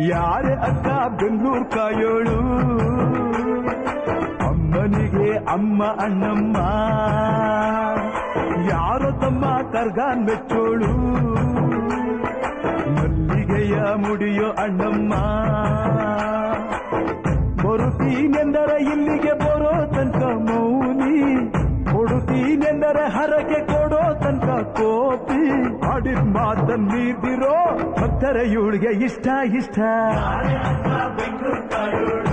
ಯಾರೇ ಅಕ್ಕ ಬೆಂಗಳೂರು ಕಾಯೋಳು ಅಮ್ಮನಿಗೆ ಅಮ್ಮ ಅಣ್ಣಮ್ಮ ಯಾರೋ ತಮ್ಮ ಕರ್ಗಾನ್ ಮೆಚ್ಚೋಳು ಮಲ್ಲಿಗೆಯ ಮುಡಿಯೋ ಅಣ್ಣಮ್ಮ ಬರುತ್ತೀನೆಂದರೆ ಇಲ್ಲಿಗೆ ಬರೋ ತನಕ ಮೌನಿ ಕೊಡುತ್ತೀನೆಂದರೆ ಹರಕೆ ಕೊಡೋ ತನಕ ಕೋಪಿ ಆಡಿದ ಮಾತನ್ನು ನೀಡಿರೋ ಭಕ್ತರ ಇವಳಿಗೆ ಇಷ್ಟ ಇಷ್ಟ ಬೆಂಗಳೂರು